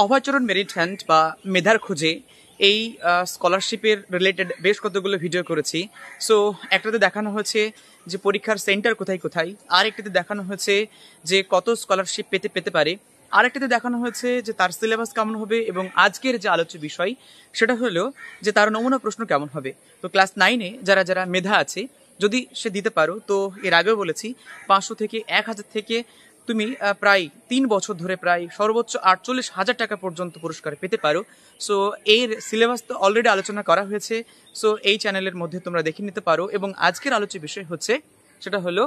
Abhay Charan merit hand বা মেধার খোঁজে এই স্কলারশিপের রিলেটেড বেশ কতগুলো ভিডিও করেছি। সো একটাতে দেখানো হয়েছে যে পরীক্ষার সেন্টার কোথায় কোথায়, আর একটাতে দেখানো হয়েছে যে কত স্কলারশিপ পেতে পারে, আরেকটাতে দেখানো হয়েছে যে তার সিলেবাস কেমন হবে, এবং আজকের যে আলোচ্য বিষয় সেটা হলো যে তার নমুনা প্রশ্ন কেমন হবে। তো ক্লাস 9-এ যারা যারা মেধা আছে যদি সে দিতে পারো, তো এর আগেও বলেছি 500 থেকে 1000 থেকে তুমি প্রায় 3 বছর ধরে প্রায় সর্বোচ্চ 48,000 টাকা পর্যন্ত পুরস্কার পেতে পারো। সো এর সিলেবাস তো অলরেডি আলোচনা করা হয়েছে, সো এই চ্যানেলের মধ্যে তোমরা দেখে নিতে পারো। এবং আজকের আলোচ্য বিষয় হচ্ছে সেটা হলো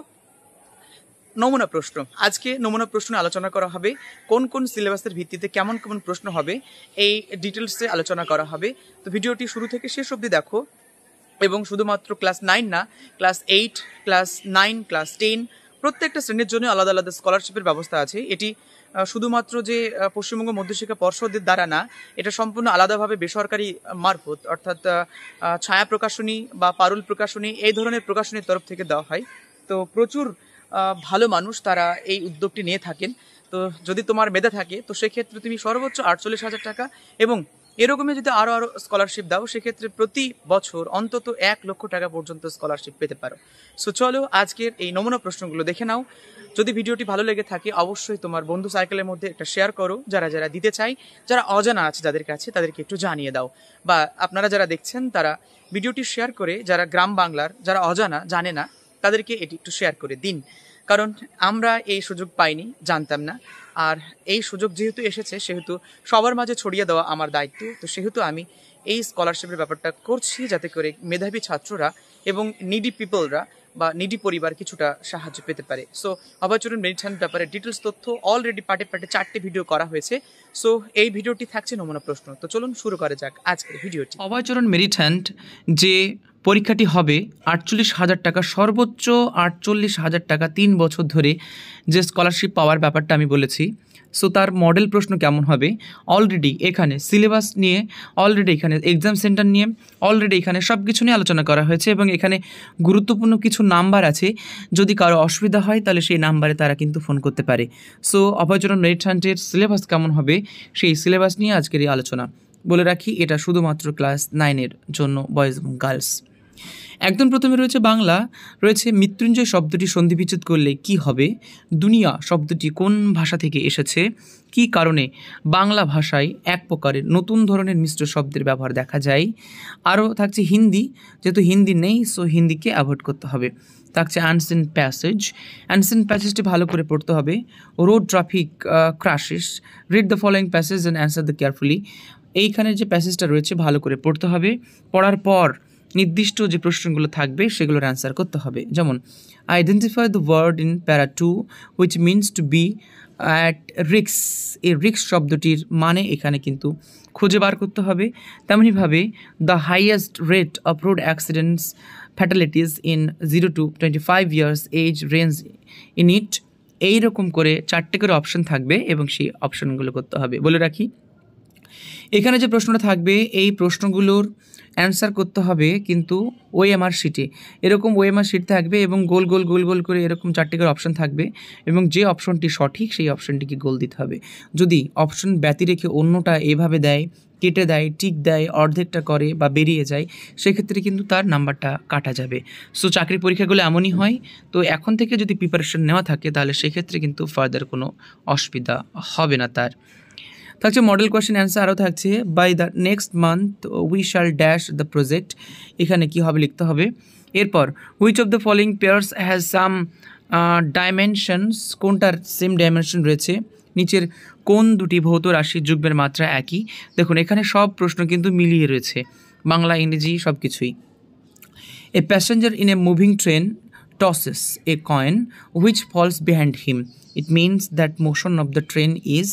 নমুনা প্রশ্ন। আজকে নমুনা প্রশ্ন আলোচনা করা হবে, কোন কোন সিলেবাসের ভিত্তিতে কেমন কেমন প্রশ্ন হবে এই ডিটেলসে আলোচনা করা হবে। তো ভিডিওটি শুরু থেকে শেষ অবধি দেখো, এবং শুধুমাত্র ক্লাস 9 না, ক্লাস 8, ক্লাস 9, ক্লাস 10 প্রত্যেকটা শ্রেণীর জন্য আলাদা আলাদা স্কলারশিপের ব্যবস্থা আছে। এটি শুধুমাত্র যে পশ্চিমবঙ্গ মধ্যশিক্ষা পর্ষদের দ্বারা না, এটা সম্পূর্ণ আলাদাভাবে বেসরকারি মারফত, অর্থাৎ ছায়া প্রকাশনী বা পারুল প্রকাশনী এই ধরনের প্রকাশনীর তরফ থেকে দেওয়া হয়। তো প্রচুর ভালো মানুষ তারা এই উদ্যোগটি নিয়ে থাকেন। তো যদি তোমার মেধা থাকে তো সেক্ষেত্রে তুমি সর্বোচ্চ 48,000 টাকা এবং এরকমই যদি আরও স্কলারশিপ দাও সেক্ষেত্রে প্রতি বছর অন্তত 1 লক্ষ টাকা পর্যন্ত স্কলারশিপ পেতে পারো। সো চলো আজকের এই নমুনা প্রশ্নগুলো দেখে নাও। যদি ভিডিওটি ভালো লেগে থাকে অবশ্যই তোমার বন্ধু সার্কেলের মধ্যে একটা শেয়ার করো, যারা যারা দিতে চাই, যারা অজানা আছে যাদের কাছে তাদেরকে একটু জানিয়ে দাও। বা আপনারা যারা দেখছেন তারা ভিডিওটি শেয়ার করে যারা গ্রাম বাংলার যারা অজানা জানে না তাদেরকে এটি একটু শেয়ার করে দিন, কারণ আমরা এই সুযোগ পাইনি, জানতাম না। আর এই সুযোগ যেহেতু এসেছে সেহেতু সবার মাঝে ছড়িয়ে দেওয়া আমার দায়িত্ব। তো সেহেতু আমি এই স্কলারশিপের ব্যাপারটা করছি যাতে করে মেধাবী ছাত্ররা এবং নিডি পিপলরা বা নিডি পরিবার কিছুটা সাহায্য পেতে পারে। সো অভয়চরণ মেরিট হ্যান্ড ব্যাপারে ডিটেলস তথ্য অলরেডি পার্টে 4টে ভিডিও করা হয়েছে। সো এই ভিডিওটি থাকছে নমুনা প্রশ্ন। তো চলুন শুরু করা যাক আজকের ভিডিওটি। অভয়চরণ মেরিট হ্যান্ড যে পরীক্ষাটি হবে 48,000 টাকা, সর্বোচ্চ 48,000 টাকা 3 বছর ধরে যে স্কলারশিপ পাওয়ার ব্যাপারটা আমি বলেছি। সো তার মডেল প্রশ্ন কেমন হবে অলরেডি এখানে সিলেবাস নিয়ে, অলরেডি এখানে এক্সাম সেন্টার নিয়ে, অলরেডি এখানে সব কিছু নিয়ে আলোচনা করা হয়েছে এবং এখানে গুরুত্বপূর্ণ কিছু নাম্বার আছে। যদি কারো অসুবিধা হয় তাহলে সেই নাম্বারে তারা কিন্তু ফোন করতে পারে। সো অভয়চরণ মেরিট হ্যান্ডের সিলেবাস কেমন হবে সেই সিলেবাস নিয়ে আজকের এই আলোচনা। বলে রাখি এটা শুধুমাত্র ক্লাস 9-এর জন্য, বয়েজ এবং গার্লস। একদম প্রথমে রয়েছে বাংলা, রয়েছে মৃত্যুঞ্জয় শব্দটি সন্ধিবিচ্ছেদ করলে কি হবে, দুনিয়া শব্দটি কোন ভাষা থেকে এসেছে, কি কারণে বাংলা ভাষায় এক প্রকারের নতুন ধরনের মিশ্র শব্দের ব্যবহার দেখা যায়। আরও থাকছে হিন্দি, যেহেতু হিন্দি নেই সো হিন্দিকে অ্যাভয়েড করতে হবে। থাকছে অ্যানসেন্ট প্যাসেজ, অ্যানসেন্ট প্যাসেজটি ভালো করে পড়তে হবে। Road traffic ক্রাশেস, read the following passage and answer the carefully. এইখানে যে প্যাসেজটা রয়েছে ভালো করে পড়তে হবে। পড়ার পর নির্দিষ্ট যে প্রশ্নগুলো থাকবে সেগুলোর অ্যান্সার করতে হবে। যেমন identify the word in para 2 which means to be at রিক্স। এই রিক্স শব্দটির মানে এখানে কিন্তু খুঁজে বার করতে হবে। তেমনিভাবে the highest rate of road accidents fatalities in 0 to 25 years age range in it. এইরকম করে 4টে করে অপশন থাকবে এবং সেই অপশনগুলো করতে হবে। বলে রাখি এখানে যে প্রশ্নটা থাকবে এই প্রশ্নগুলোর অ্যান্সার করতে হবে কিন্তু ওএমআর শিটে। এরকম ওএমআর শিট থাকবে এবং গোল গোল গোল গোল করে এরকম 4টে করে অপশন থাকবে এবং যে অপশনটি সঠিক সেই অপশনটিকে গোল দিতে হবে। যদি অপশন ব্যতি রেখে অন্যটা এভাবে দেয়, কেটে দেয়, টিক দেয়, অর্ধেকটা করে বা বেরিয়ে যায়, সেক্ষেত্রে কিন্তু তার নাম্বারটা কাটা যাবে। সো চাকরি পরীক্ষাগুলো এমনই হয়। তো এখন থেকে যদি প্রিপারেশন নেওয়া থাকে তাহলে সেক্ষেত্রে কিন্তু ফার্দার কোনো অসুবিধা হবে না তার। থাকছে মডেল কোয়েশ্চেন অ্যান্সার, আরও থাকছে by the next month we shall dash the project. এখানে কী হবে লিখতে হবে। এরপর which of the following pairs has some dimensions, কোনটার সেম ডাইমেনশন রয়েছে। নিচের কোন দুটি ভৌত রাশির যুগ্মের মাত্রা একই। দেখুন এখানে সব প্রশ্ন কিন্তু মিলিয়ে রয়েছে, বাংলা ইংরেজি সব কিছুই। এ passenger in a moving train tosses a coin which falls behind him. It means that motion of the train is,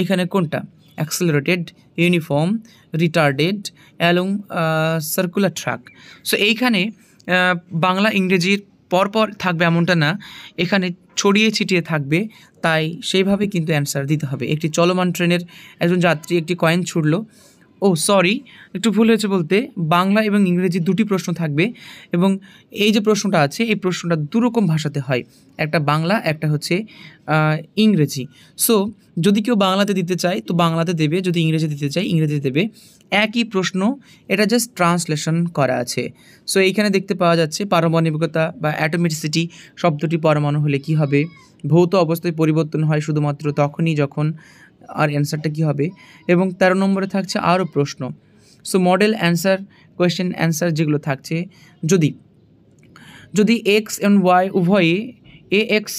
এখানে কোনটা, accelerated, uniform, retarded, along circular track. So এইখানে বাংলা ইংরেজির পরপর থাকবে এমনটা না, এখানে ছড়িয়ে ছিটিয়ে থাকবে, তাই সেইভাবে কিন্তু অ্যান্সার দিতে হবে। একটি চলমান ট্রেনের একজন যাত্রী একটি কয়েন ছুড়ল, ও সরি, একটু ভুল হয়েছে বলতে, বাংলা এবং ইংরেজি দুটি প্রশ্ন থাকবে এবং এই যে প্রশ্নটা আছে এই প্রশ্নটা দুরকম ভাষাতে হয়, একটা বাংলা, একটা হচ্ছে ইংরেজি। সো যদি কেউ বাংলাতে দিতে চায় তো বাংলাতে দেবে, যদি ইংরেজি দিতে চায় ইংরেজিতে দেবে, একই প্রশ্ন, এটা জাস্ট ট্রান্সলেশন করা আছে। সো এইখানে দেখতে পাওয়া যাচ্ছে পারমাণবিকতা বা অ্যাটমিসিটি শব্দটি পরমাণু হলে কি হবে, ভৌত অবস্থায় পরিবর্তন হয় শুধুমাত্র তখনই যখন, আর অ্যান্সারটা কী হবে। এবং 13 নম্বরে থাকছে আরও প্রশ্ন। So model answer, question answer যেগুলো থাকছে, যদি এক্স এবং ওয়াই উভয়ে A X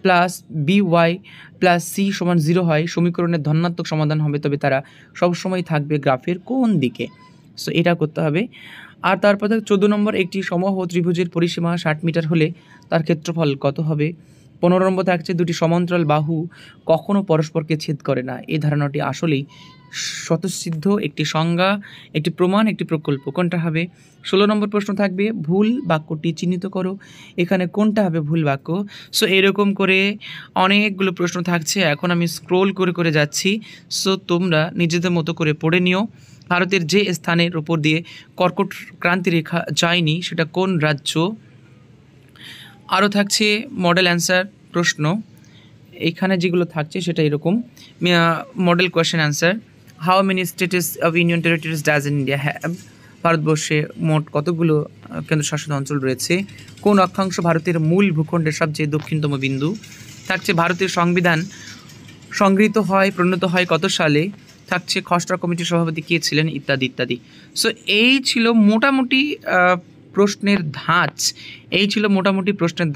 plus B Y plus C সমান 0 হয়, সমীকরণের ধনাত্মক সমাধান হবে, তবে তারা সবসময় থাকবে গ্রাফের কোন দিকে। সো এটা করতে হবে। আর তারপর 14 নম্বর, একটি সমবাহু ত্রিভুজের পরিসীমা 60 মিটার হলে তার ক্ষেত্রফল কত হবে। 15 নম্বর থাকছে দুটি সমান্তরাল বাহু কখনো পরস্পরকে ছেদ করে না, এই ধারণাটি আসলেই স্বতঃসিদ্ধ, একটি সংজ্ঞা, একটি প্রমাণ, একটি প্রকল্প, কোনটা হবে। 16 নম্বর প্রশ্ন থাকবে ভুল বাক্যটি চিহ্নিত করো, এখানে কোনটা হবে ভুল বাক্য। সো এরকম করে অনেকগুলো প্রশ্ন থাকছে, এখন আমি স্ক্রোল করে করে যাচ্ছি। সো তোমরা নিজেদের মতো করে পড়ে নিও। ভারতের যে স্থানের উপর দিয়ে কর্কট ক্রান্তি রেখা যায়নি সেটা কোন রাজ্য। আরও থাকছে মডেল অ্যান্সার প্রশ্ন, এখানে যেগুলো থাকছে সেটা এরকম model question answer. How many states of union territories does India have, ভারতবর্ষে মোট কতগুলো কেন্দ্রশাসিত অঞ্চল রয়েছে। কোন অক্ষাংশ ভারতের মূল ভূখণ্ডের সবচেয়ে দক্ষিণতম বিন্দু। থাকছে ভারতের সংবিধান সংগৃহীত হয় প্রণীত হয় কত সালে। থাকছে খসড়া কমিটির সভাপতি কে ছিলেন, ইত্যাদি ইত্যাদি। সো এই ছিল মোটামুটি প্রশ্নের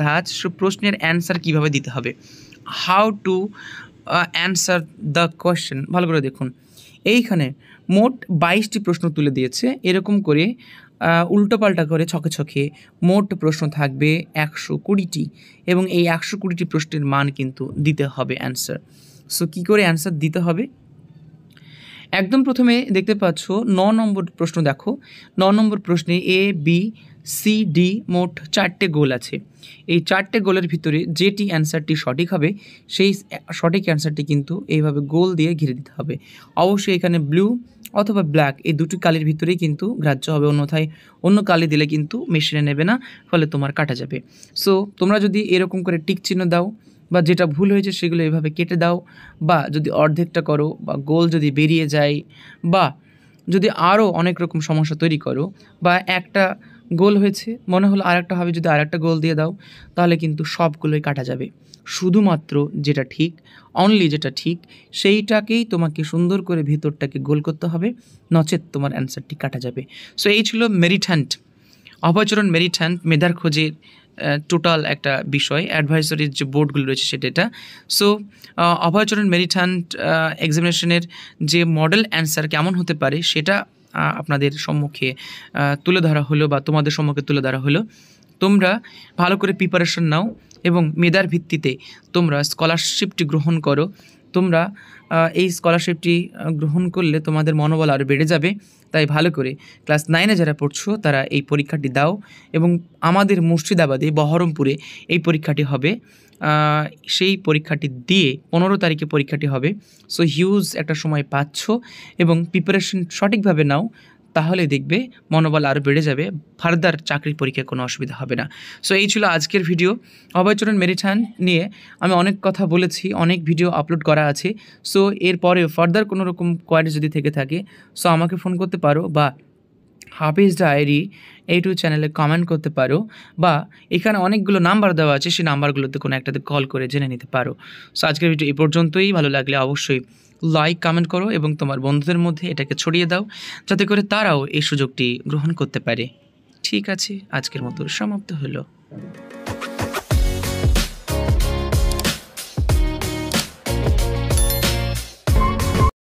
ধাঁচ, সো প্রশ্নের অ্যান্সার কীভাবে দিতে হবে, how to answer the question. ভালো করে দেখুন, এইখানে মোট 22টি প্রশ্ন তুলে দিয়েছে, এরকম করে উল্টোপাল্টা করে ছকে ছকে মোট প্রশ্ন থাকবে 120টি এবং এই 120টি প্রশ্নের মান কিন্তু দিতে হবে অ্যান্সার। সো কী করে অ্যান্সার দিতে হবে, একদম প্রথমে দেখতে পাচ্ছ 9 নম্বর প্রশ্ন। দেখো 9 নম্বর প্রশ্নে এ বি সি ডি মোট 4টে গোল আছে। এই 4টে গোলের ভিতরে যেটি অ্যান্সারটি সঠিক হবে সেই সঠিক অ্যান্সারটি কিন্তু এইভাবে গোল দিয়ে ঘিরে দিতে হবে। অবশ্যই এখানে ব্লু অথবা ব্ল্যাক এই দুটি কালির ভিতরেই কিন্তু গ্রাহ্য হবে, অন্যথায় অন্য কালি দিলে কিন্তু মেশিনে নেবে না, ফলে তোমার কাটা যাবে। সো তোমরা যদি এরকম করে টিক চিহ্ন দাও বা যেটা ভুল হয়েছে সেগুলো এভাবে কেটে দাও, বা যদি অর্ধেকটা করো, বা গোল যদি বেরিয়ে যায়, বা যদি আরও অনেক রকম সমস্যা তৈরি করো, বা একটা গোল হয়েছে মনে হলো আরেকটা হবে, যদি আরেকটা গোল দিয়ে দাও তাহলে কিন্তু সবগুলোই কাটা যাবে। শুধুমাত্র যেটা ঠিক, অনলি যেটা ঠিক সেইটাকেই তোমাকে সুন্দর করে ভেতরটাকে গোল করতে হবে, নচেত তোমার অ্যান্সারটি কাটা যাবে। সো এই ছিল মেরিট্যান্ট, অভয়চরণ মেরিট্যান্ট মেধার খোঁজের টোটাল একটা বিষয়, অ্যাডভাইসরির যে বোর্ডগুলো রয়েছে সেটা। সো অভয়চরণ মেরিট্যান্ট এক্সামিনেশনের যে মডেল অ্যান্সার কেমন হতে পারে সেটা আপনাদের সম্মুখে তুলে ধরা হলো, বা তোমাদের সম্মুখে তুলে ধরা হলো। তোমরা ভালো করে প্রিপারেশন নাও এবং মেধার ভিত্তিতে তোমরা স্কলারশিপটি গ্রহণ করো। তোমরা এই স্কলারশিপটি গ্রহণ করলে তোমাদের মনোবল আরও বেড়ে যাবে। তাই ভালো করে ক্লাস 9-এ যারা পড়ছো তারা এই পরীক্ষাটি দাও, এবং আমাদের মুর্শিদাবাদে বহরমপুরে এই পরীক্ষাটি হবে। সেই পরীক্ষাটি দিয়ে 15 তারিখে পরীক্ষাটি হবে। সো হিউজ একটা সময় পাচ্ছ এবং প্রিপারেশন সঠিকভাবে নাও, তাহলে দেখবে মনোবল আরও বেড়ে যাবে, ফার্দার চাকরির পরীক্ষায় কোনো অসুবিধা হবে না। সো এই ছিল আজকের ভিডিও। অভয়চরণ মেরিট্যান্ট নিয়ে আমি অনেক কথা বলেছি, অনেক ভিডিও আপলোড করা আছে। সো এরপরে ফার্দার কোনো রকম কোয়ারি যদি থেকে থাকে সো আমাকে ফোন করতে পারো, বা হাফিজ ডায়েরি ইউটিউব চ্যানেলে কমেন্ট করতে পারো, বা এখানে অনেকগুলো নাম্বার দেওয়া আছে, সেই নাম্বারগুলোতে কোনো একটাতে কল করে জেনে নিতে পারো। সো আজকের ভিডিও এই পর্যন্তই। ভালো লাগলে অবশ্যই লাইক কমেন্ট করো এবং তোমার বন্ধুদের মধ্যে এটাকে ছড়িয়ে দাও, যাতে করে তারাও এই সুযোগটি গ্রহণ করতে পারে। ঠিক আছে, আজকের মতো সমাপ্ত হলো।